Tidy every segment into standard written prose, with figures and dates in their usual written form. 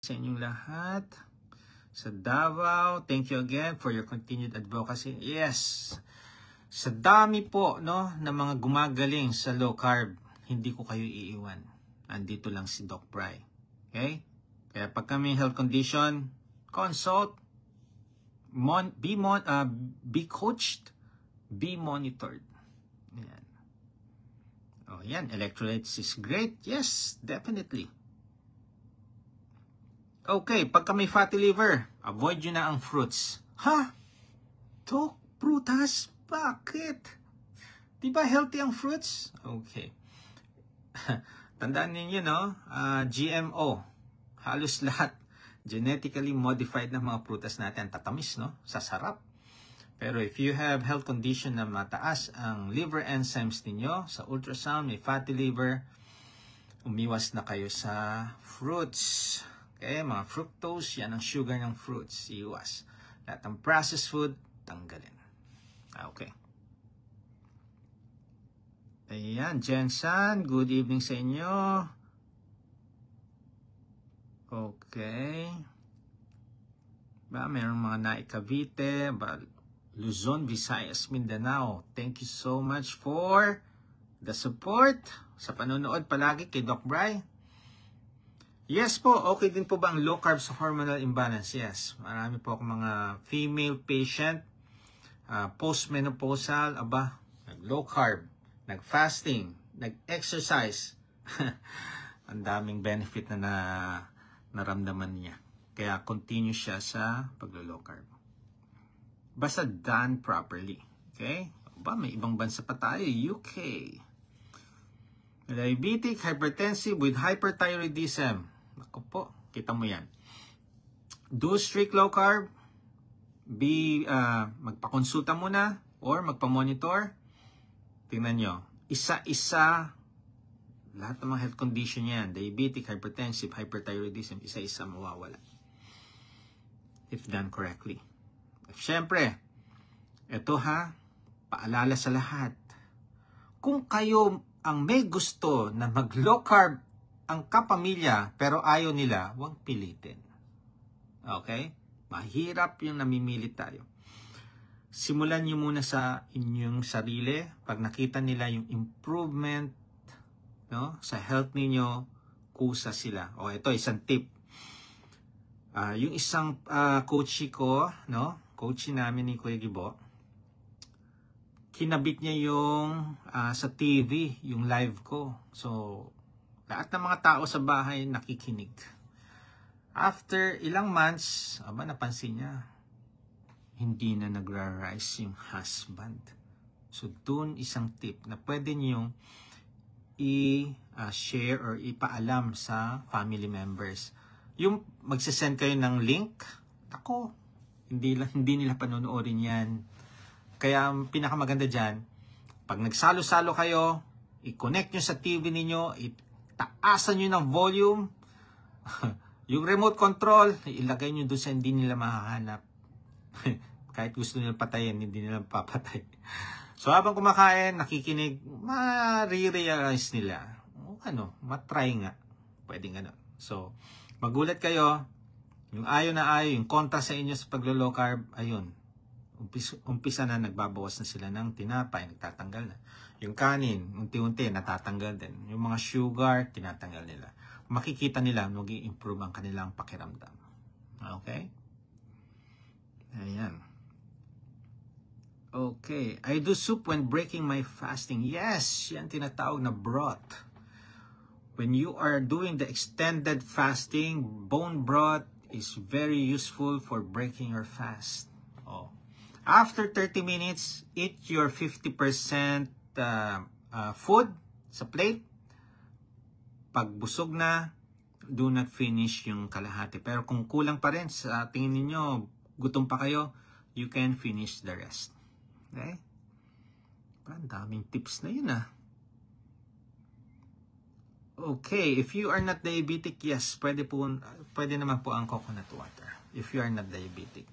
sa inyong lahat. Sa Davao, thank you again for your continued advocacy. Yes, sa dami po no, na mga gumagaling sa low carb, hindi ko kayo iiwan. Andito lang si Doc Bry. Okay? Kaya pag may health condition, consult, be coached, be monitored. Yan. Oh, yan. Electrolytes is great. Yes, definitely. Okay, pagka may fatty liver, avoid nyo na ang fruits. Ha? Doc, prutas? Bakit? Di ba healthy ang fruits? Okay. Tandaan ninyo, no? GMO. Halos lahat. Genetically modified na mga prutas natin. Tatamis, no? Sasarap. Pero if you have health condition na mataas ang liver enzymes ninyo, sa ultrasound, may fatty liver, umiwas na kayo sa fruits. Okay, mga fructose, yan ang sugar ng fruits. Iwas. Lahat ng processed food, tanggalin. Okay. Ayan, Jensen, good evening sa inyo. Okay. Ba, mayroong mga Naik-Cavite, Luzon, Visayas, Mindanao. Thank you so much for the support sa panonood palagi kay Doc Bry. Yes po, okay din po ba ang low carb sa hormonal imbalance? Yes, marami po akong mga female patient, postmenopausal, nag-low carb, nag-fasting, nag-exercise. Ang daming benefit na naramdaman niya. Kaya continue siya sa pag-low carb. Basta done properly. Okay? May ibang bansa pa tayo, UK. Diabetic, hypertensive with hyperthyroidism. Ako po, kita mo yan. Do strict low carb. Magpakonsulta muna or magpa-monitor. Tingnan nyo. Isa-isa, lahat ng mga health condition yan. Diabetic, hypertensive, hyperthyroidism, isa-isa mawawala. If done correctly. Siyempre, ito paalala sa lahat. Kung kayo ang may gusto na mag-low carb ang kapamilya pero ayaw nila, huwag pilitin. Okay? Mahirap yung namimili tayo. Simulan nyo muna sa inyong sarili. Pag nakita nila yung improvement, no, sa health ninyo, kusa sila. O ito, isang tip. Yung isang coachee ko, no, coachee namin ni Kuya Gibo, kinabit niya yung sa TV, yung live ko. So, lahat ng mga tao sa bahay nakikinig. After ilang months, napansin niya, hindi na nagra-rise yung husband. So, dun isang tip na pwede niyong i-share or ipaalam sa family members. Yung magsisend kayo ng link, hindi nila panonoodin yan. Kaya ang pinakamaganda dyan, pag nagsalo-salo kayo, i-connect nyo sa TV ninyo, taasan nyo ng volume, yung remote control, ilagay nyo doon sa hindi nila mahahanap. Kahit gusto nila patayin, hindi nila papatay. So habang kumakain, nakikinig, ma-realize nila. Matry nga. Pwedeng gano'n. So, magulat kayo, yung ayaw na ayaw, yung kontra sa inyo sa paglo-low carb, ayun. Umpisa na, nagbabawas na sila ng tinapay, nagtatanggal na. Yung kanin, unti-unti, natatanggal din. Yung mga sugar, tinatanggal nila. Makikita nila, mag-i-improve ang kanilang pakiramdam. Okay? Ayan. Okay. I do soup when breaking my fasting. Yes, yan tinatawag na broth. When you are doing the extended fasting, bone broth is very useful for breaking your fast. After 30 minutes, eat your 50% food sa plate. Pag busog na, do not finish yung kalahati. Pero kung kulang pa rin, sa tingin ninyo, gutom pa kayo, you can finish the rest. Okay? Ang daming tips na yun Okay, if you are not diabetic, yes, pwede naman po ang coconut water. If you are not diabetic.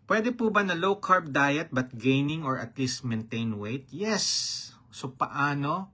Pwede po ba na low carb diet but gaining or at least maintain weight? Yes. So paano?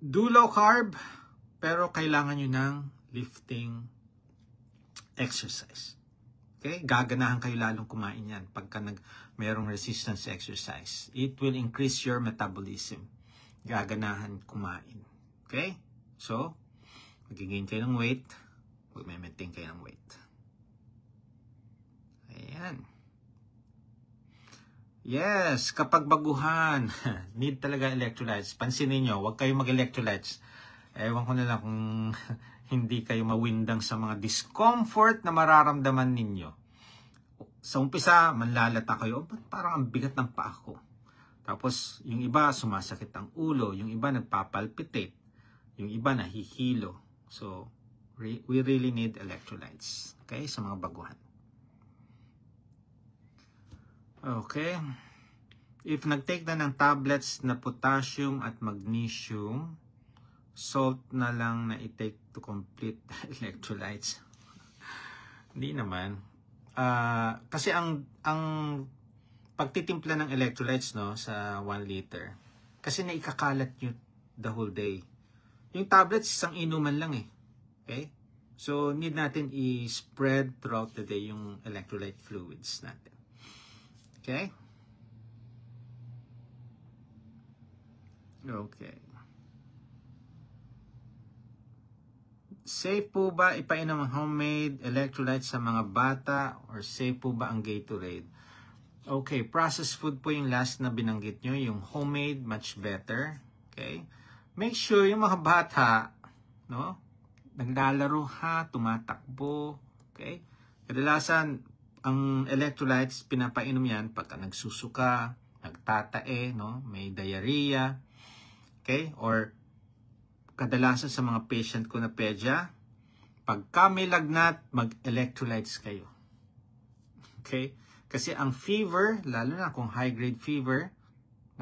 Do low carb, pero kailangan nyo ng lifting exercise. Okay? Gaganahan kayo lalong kumain yan pagka mayroong resistance exercise. It will increase your metabolism. Gaganahan kumain. Okay? So, mag-gain kayo ng weight, mag-maintain kayo ng weight. Ayan. Yes, kapag baguhan, need talaga electrolytes. Pansinin nyo, huwag kayong mag-electrolytes. Ewan ko na lang kung hindi kayo mawindang sa mga discomfort na mararamdaman ninyo. Sa umpisa, manlalata kayo, parang ang bigat ng paa ko. Tapos, yung iba, sumasakit ang ulo. Yung iba, nagpapalpitate. Yung iba, nahihilo. So, we really need electrolytes. Okay? Sa mga baguhan. Okay. If nag-take na ng tablets na potassium at magnesium, salt na lang na i-take to complete electrolytes. Hindi naman. Kasi ang pagtitimpla ng electrolytes, no, sa 1 liter, kasi naikakalat nyo the whole day. Yung tablets, isang inuman lang eh. Okay? So, need natin i-spread throughout the day yung electrolyte fluids natin. Okay? Okay. Safe po ba ipainom ang homemade electrolytes sa mga bata or safe po ba ang Gatorade? Okay, processed food po yung last na binanggit nyo. Yung homemade, much better. Okay? Make sure yung mga bata, no? Naglalaro ha, tumatakbo. Okay? Kadalasan, ang electrolytes, pinapainom yan pagka nagsusuka, nagtatae, no? May diarrhea. Okay? Or kadalasan sa mga patient ko na pedya, pagka may lagnat, mag-electrolytes kayo. Okay? Kasi ang fever, lalo na kung high-grade fever,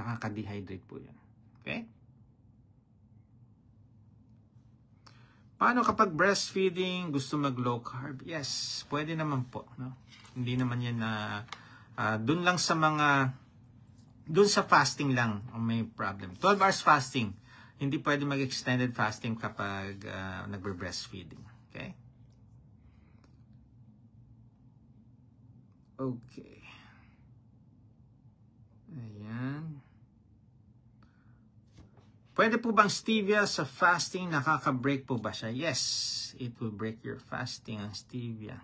nakaka-dehydrate po yan. Okay? Paano kapag breastfeeding, gusto mag-low carb? Yes, pwede naman po. No? Hindi naman yan na, dun lang sa mga, dun sa fasting lang ang may problem. 12 hours fasting. Hindi pwede mag-extended fasting kapag nagbe-breastfeeding. Okay? Okay. Ayan. Pwede po bang stevia sa fasting? Nakaka-break po ba siya? Yes, it will break your fasting ang stevia.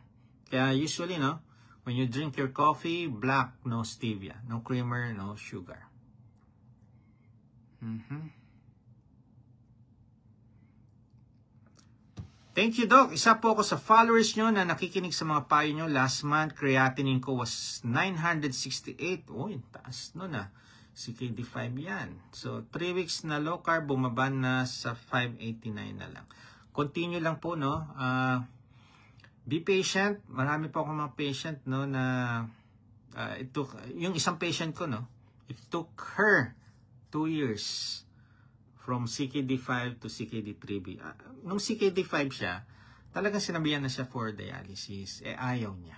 Kaya usually, no, when you drink your coffee, black, no stevia. No creamer, no sugar. Thank you, Doc. Isa po ako sa followers nyo na nakikinig sa mga payo nyo. Last month, creatinine ko was 968. Oh, yung taas no na. CKD5 yan. So, 3 weeks na low carb, bumaba na sa 589 na lang. Continue lang po, no? Be patient. Marami po akong mga patient, no, na yung isang patient ko, no, it took her 2 years from CKD5 to CKD3B. Nung CKD5 siya, talagang sinabihan na siya for dialysis. Ayaw niya.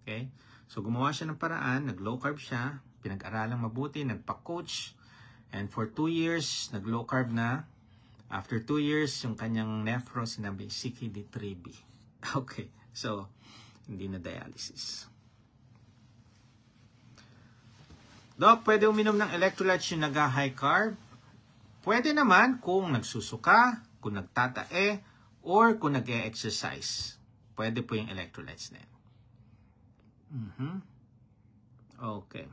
Okay? So, gumawa siya ng paraan, nag-low carb siya, pinag-aralang mabuti, nagpa-coach, and for 2 years, nag-low carb na. After 2 years, yung kanyang nephro, sinabi, CKD3B. Okay. So, hindi na dialysis. Doc, pwede uminom ng electrolytes yung naga-high carb? Pwede naman kung nagsusuka, kung nagtatae, or kung nag-e-exercise. Pwede po yung electrolytes na yun. Okay.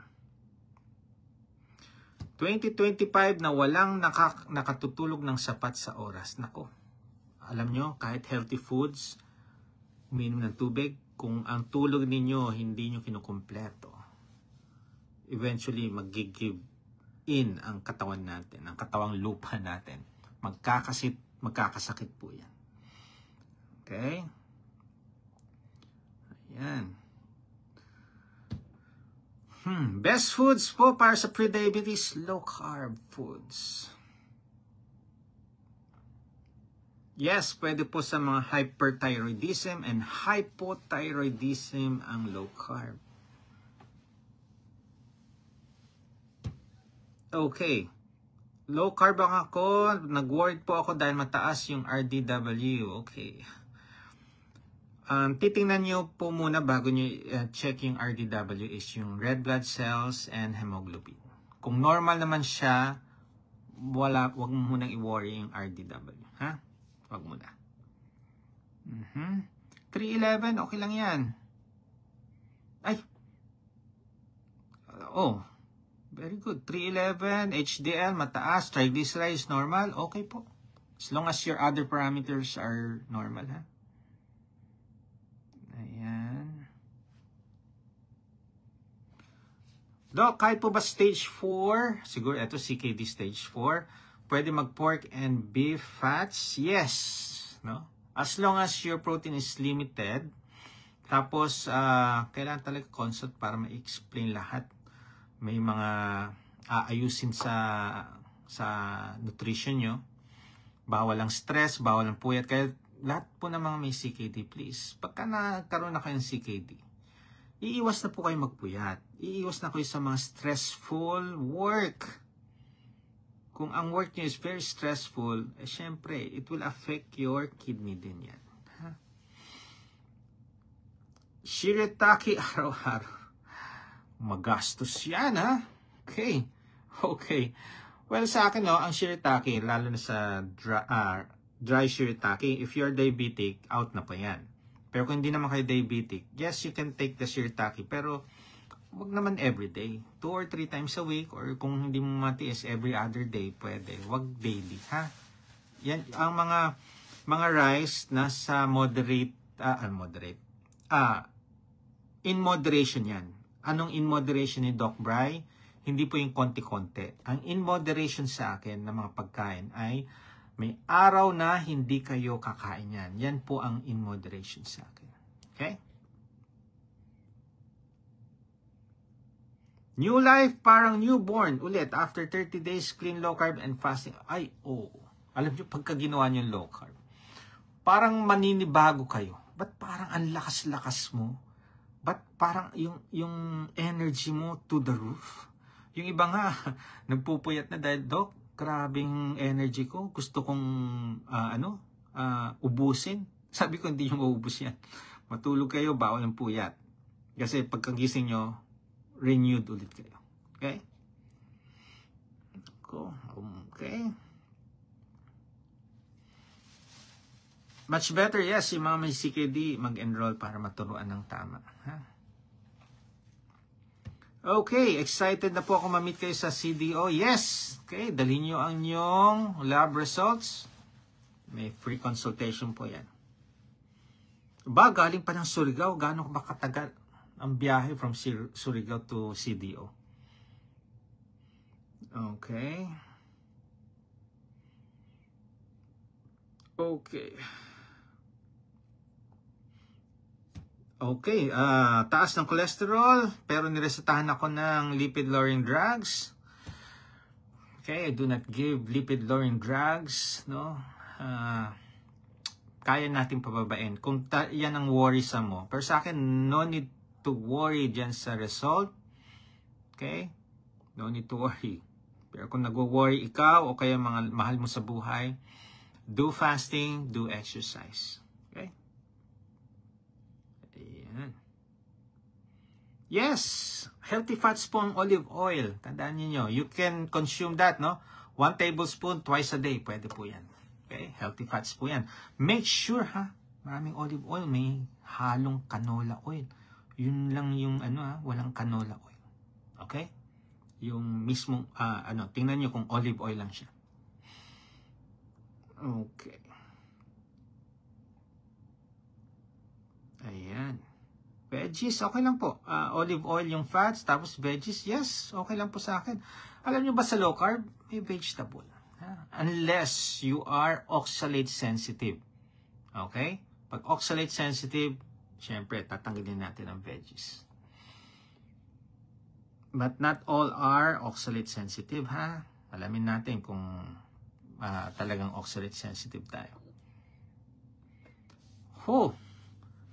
2025 na walang nakatutulog ng sapat sa oras. Nako, alam nyo, kahit healthy foods, uminom ng tubig, kung ang tulog ninyo hindi nyo kinukumpleto, eventually mag-give in ang katawan natin, ang katawang lupa natin. Magkakasakit po yan. Okay? Ayan. Best foods po para sa pre-diabetes, low carb foods. Yes, pwede po sa mga hyperthyroidism and hypothyroidism ang low carb. Okay. Low carb ako. Nag-worried po ako dahil mataas yung RDW. Okay. Titingnan nyo po muna bago nyo check yung RDW is yung red blood cells and hemoglobin. Kung normal naman siya, wag mo munang i-worry yung RDW. Ha? Wag mo na. 311, okay lang yan. Ay. Oh. Very good. 311, HDL, mataas. Triglycerides, normal. Okay po. As long as your other parameters are normal, ha? Ayan. Doc, kahit po ba stage 4, siguro ito CKD stage 4, pwede mag-pork and beef fats? Yes. No? As long as your protein is limited, tapos kailangan talaga consult para ma-explain lahat. May mga aayusin sa nutrition nyo. Bawal ang stress, bawal ang puyat. Kaya lahat po ng mga may CKD, please, pagka nagkaroon na kayong CKD, iiwas na po kayo magpuyat. Iiwas na kayo sa mga stressful work. Kung ang work nyo is very stressful, syempre, it will affect your kidney din yan. Ha? Shirataki araw-araw. Magastos yan, ha? Okay. Okay. Well, sa akin, no, ang shirataki, lalo na sa dry shirataki, if you're diabetic, out na pa yan. Pero kung hindi naman kayo diabetic, yes, you can take the shirataki, pero wag naman everyday. 2 or 3 times a week, or kung hindi mo matiis, every other day, pwede. Wag daily, ha? Yan, ang mga rice nasa in moderation yan. Anong in moderation ni Doc Bry? Hindi po yung konti-konti. Ang in moderation sa akin na mga pagkain ay may araw na hindi kayo kakain yan. Yan po ang in moderation sa akin. Okay? New life, parang newborn. Ulit, after 30 days, clean, low carb, and fasting. Ay, oh. Alam nyo, pagka ginawa nyo yung low carb, parang maninibago kayo. Ba't parang ang lakas-lakas mo? Ba't parang yung energy mo to the roof? Yung iba nga, nagpupuyat na dahil, Doc, grabing energy ko. Gusto kong, ubusin. Sabi ko, hindi yung maubos yan. Matulog kayo, bawal ng puyat. Kasi pagkagising nyo, renewed ulit kayo. Okay? Okay. Much better, yes, yung mga may CKD, mag-enroll para maturuan ng tama. Ha? Okay, excited na po ako ma-meet kayo sa CDO. Yes! Okay, dalhin nyo ang inyong lab results. May free consultation po yan. Galing pa ng Surigao, gaano ba katagal ang biyahe from Surigao to CDO? Okay. Okay. Okay, taas ng cholesterol, pero niresetahan ako ng lipid-lowering drugs. Okay, I do not give lipid-lowering drugs, no? Kaya natin pababain. Kung yan ang worrisome mo. Pero sa akin, no need to worry dyan sa result. Okay? No need to worry. Pero kung nag-worry ikaw o kaya mga mahal mo sa buhay, do fasting, do exercise. Okay? Ayan. Yes! Healthy fats po ang olive oil. Tandaan niyo, you can consume that, no? 1 tablespoon twice a day. Pwede po yan. Okay? Healthy fats po yan. Make sure, ha? Maraming olive oil. May halong canola oil. Yun lang yung, walang canola oil. Okay? Yung mismong, tingnan nyo kung olive oil lang siya. Okay. Ayan. Veggies, okay lang po. Olive oil yung fats, tapos veggies, yes, okay lang po sa akin. Alam nyo ba sa low carb, may vegetable. Unless you are oxalate sensitive. Okay? Pag oxalate sensitive, syempre, tatanggalin natin ang veggies. But not all are oxalate sensitive, ha? Alamin natin kung talagang oxalate sensitive tayo.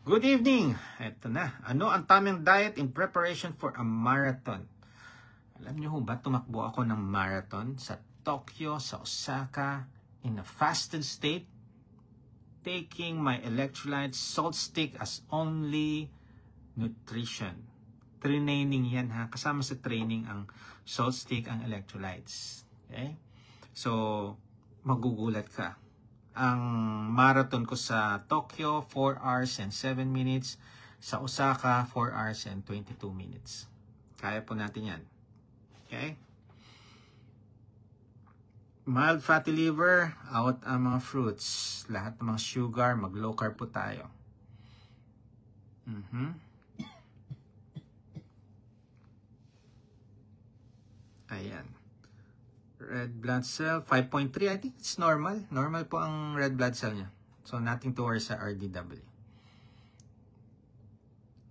Good evening! Ito na. Ano ang tamang diet in preparation for a marathon? Alam niyo ba, tumakbo ako ng marathon sa Tokyo, sa Osaka, in a fasted state, taking my electrolyte salt stick as only nutrition. Training yan ha. Kasama sa training ang salt stick, ang electrolytes. Okay? So, magugulat ka. Ang marathon ko sa Tokyo, 4 hours and 7 minutes. Sa Osaka, 4 hours and 22 minutes. Kaya po natin yan. Okay? Mild fatty liver, out ang mga fruits. Lahat ng mga sugar, mag-low carb po tayo. Ayan. Red blood cell, 5.3. I think it's normal. Normal po ang red blood cell niya. So, nothing to worry sa RDW.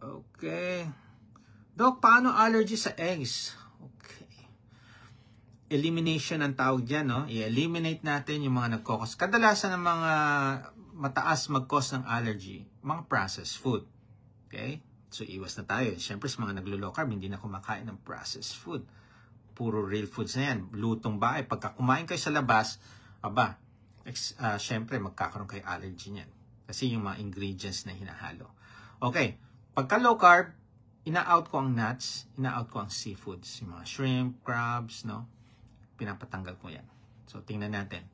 Okay. Doc, paano allergy sa eggs? Okay. Elimination ang tawag dyan, no? I-eliminate natin yung mga nagkakos. Kadalasan ng mga mataas mag-cause ng allergy, mga processed food. Okay? So, iwas na tayo. Siyempre, sa mga naglo-low carb, hindi na kumakain ng processed food. Puro real foods na yan. Lutong bahay. Pagka kumain kayo sa labas, siyempre, magkakaroon kayo allergy niyan. Kasi yung mga ingredients na hinahalo. Okay. Pagka low carb, ina-out ko ang nuts, ina-out ko ang seafoods. Yung mga shrimp, crabs, no? Pinapatanggal ko yan. So, tingnan natin.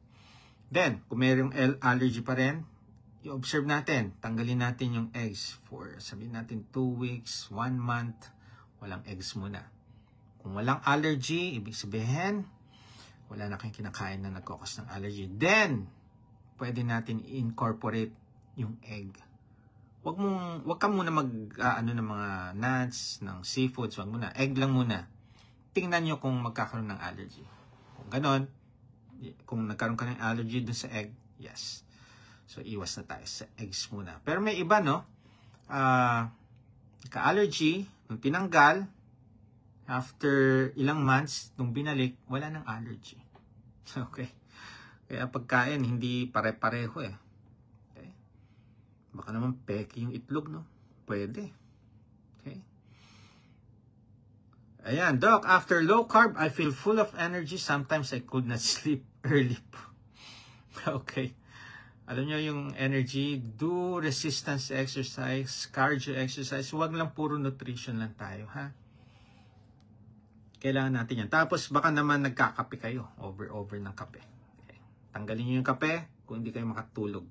Then, kung mayroong allergy pa rin, i-observe natin. Tanggalin natin yung eggs for, sabihin natin, 2 weeks, 1 month, walang eggs muna. Kung walang allergy, ibig sabihin, wala na kayong kinakain na nagkakos ng allergy. Then, pwede natin i-incorporate yung egg. Wag ka muna ng mga nuts, ng seafoods, wag muna. Egg lang muna. Tingnan nyo kung magkakaroon ng allergy. Kung ganon, kung nagkaroon ka ng allergy dun sa egg, yes. So, iwas na tayo sa eggs muna. Pero may iba, no? Ka-allergy, nung tinanggal, after ilang months, nung binalik, wala nang allergy. Okay? Kaya pagkain, hindi pare-pareho eh. Okay? Baka naman peki yung itlog, no? Pwede. Okay? Ayan, Doc, after low carb, I feel full of energy. Sometimes I could not sleep early. Okay. Alam nyo yung energy, do resistance exercise, cardio exercise. Huwag lang puro nutrition lang tayo, ha? Kailangan natin yan. Tapos baka naman nagkakape kayo, over ng kape. Okay. Tanggalin nyo yung kape kung hindi kayo makatulog.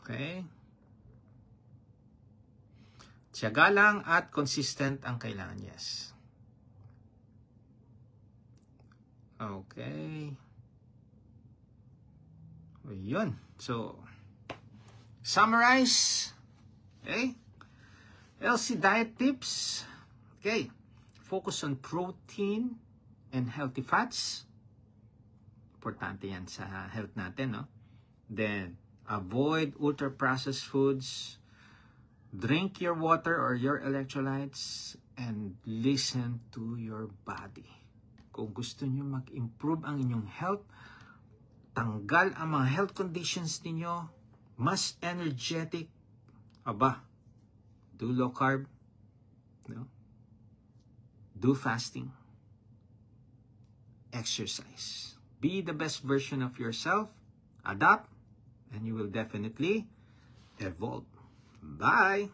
Okay. Tiyaga lang at consistent ang kailangan, yes. Okay. Yun. So, summarize. Okay. LC diet tips. Okay. Focus on protein and healthy fats. Importante yan sa health natin, no? Then, avoid ultra-processed foods. Drink your water or your electrolytes and listen to your body. Kung gusto niyo mag-improve ang inyong health, tanggal ang mga health conditions niyo, mas energetic, do low carb, no? Do fasting, exercise. Be the best version of yourself, adapt, and you will definitely evolve. Bye!